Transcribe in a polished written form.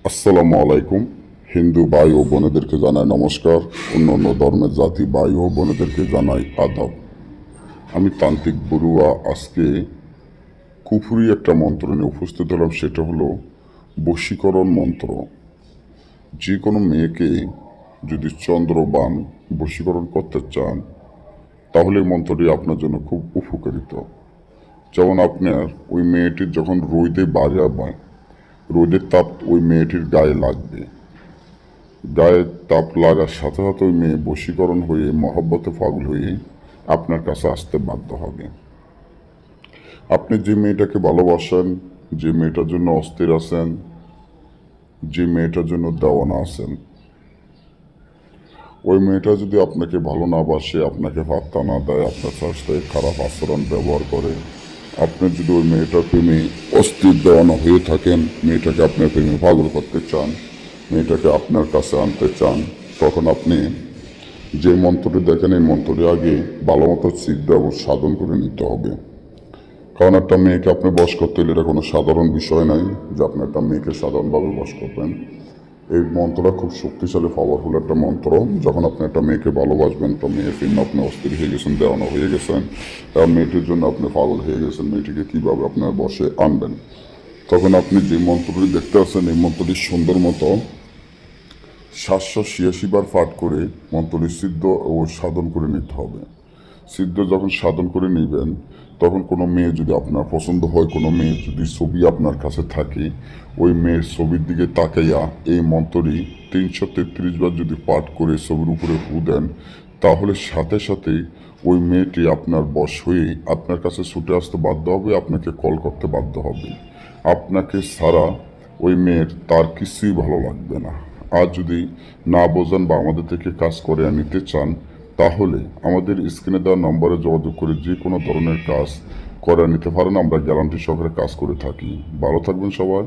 আসসালামু আলাইকুম। হিন্দু ভাই ও বোনেদেরকে জানাই নমস্কার। অন্যান্য ধর্মের জাতি ভাই ও বোনেদেরকে জানাই আদাব। আমি তান্ত্রিক বড়ুয়া আজকে কুফুরি একটা মন্ত্র নিয়ে উপস্থিত হলাম, সেটা হলো বশীকরণ মন্ত্র। যে কোনো মেয়েকে যদি চন্দ্রবান বশীকরণ করতে চান তাহলে এই মন্ত্রটি আপনার জন্য খুব উপকারিত। যেমন আপনার ওই মেয়েটির যখন রোদে বাজাবে, রোদের তাপ ওই মেয়েটির গায়ে লাগবে, গায়ে তাপ লাগার সাথে সাথে ওই মেয়ে বশীকরণ হয়ে মহব্বতে পাগল হয়ে আপনার কাছে আসতে বাধ্য হবে। আপনি যে মেয়েটাকে ভালোবাসেন, যে মেয়েটার জন্য অস্থির আছেন, যে মেয়েটার জন্য দেওয়ানা আছেন, ওই মেয়েটা যদি আপনাকে ভালো না বাসে, আপনাকে পাত্তা না দেয়, আপনার সাথে খারাপ আচরণ ব্যবহার করে, আপনি যদি ওই মেয়েটার প্রেমে অস্থির দেওয়ানা হয়ে থাকেন, মেয়েটাকে আপনার প্রেমে পাগল করতে চান, মেয়েটাকে আপনার কাছে আনতে চান, তখন আপনি যে মন্ত্রটি দেখেন এই মন্ত্রটি আগে ভালো মতো সিদ্ধ এবং সাধন করে নিতে হবে। কারণ একটা মেয়েকে আপনি বশ করতে হলে এটা কোনো সাধারণ বিষয় নাই যে আপনি একটা মেয়েকে সাধারণভাবে বশ করবেন। এই মন্ত্রটা খুব শক্তিশালী পাওয়ারফুল একটা মন্ত্র। যখন আপনি একটা মেয়েকে ভালোবাসবেন, তো মেয়ের জন্য আপনি অস্থির হয়ে গেছেন, দেওয়ানো হয়ে গেছেন, এবং মেয়েটির জন্য আপনি পাগল হয়ে গেছেন, মেয়েটিকে কীভাবে আপনার বশে আনবেন, তখন আপনি যে মন্ত্রটি দেখতে আসছেন এই মন্ত্রটি সুন্দর মতো 786 বার পাঠ করে মন্ত্রটি সিদ্ধ ও সাধন করে নিতে হবে। সিদ্ধ যখন সাধন করে নেবেন, তখন কোনো মেয়ে যদি আপনার পছন্দ হয়, কোনো মেয়ের যদি ছবি আপনার কাছে থাকে, ওই মেয়ের ছবির দিকে তাকাইয়া এই মন্ত্রটি 333 বার যদি পাঠ করে ছবির উপরে ফু দেন, তাহলে সাথে সাথে ওই মেয়েটি আপনার বশ হয়ে আপনার কাছে ছুটে আসতে বাধ্য হবে, আপনাকে কল করতে বাধ্য হবে। আপনাকে ছাড়া ওই মেয়ের তার কিছুই ভালো লাগবে না। আর যদি না বোঝেন বা আমাদের থেকে কাজ করে নিতে চান, তাহলে আমাদের স্ক্রিনে দেওয়া নম্বরে যোগাযোগ করে যে কোনো ধরনের কাজ করে নিতে পারেন। আমরা গ্যারান্টি সহকারে কাজ করে থাকি। ভালো থাকবেন সবাই।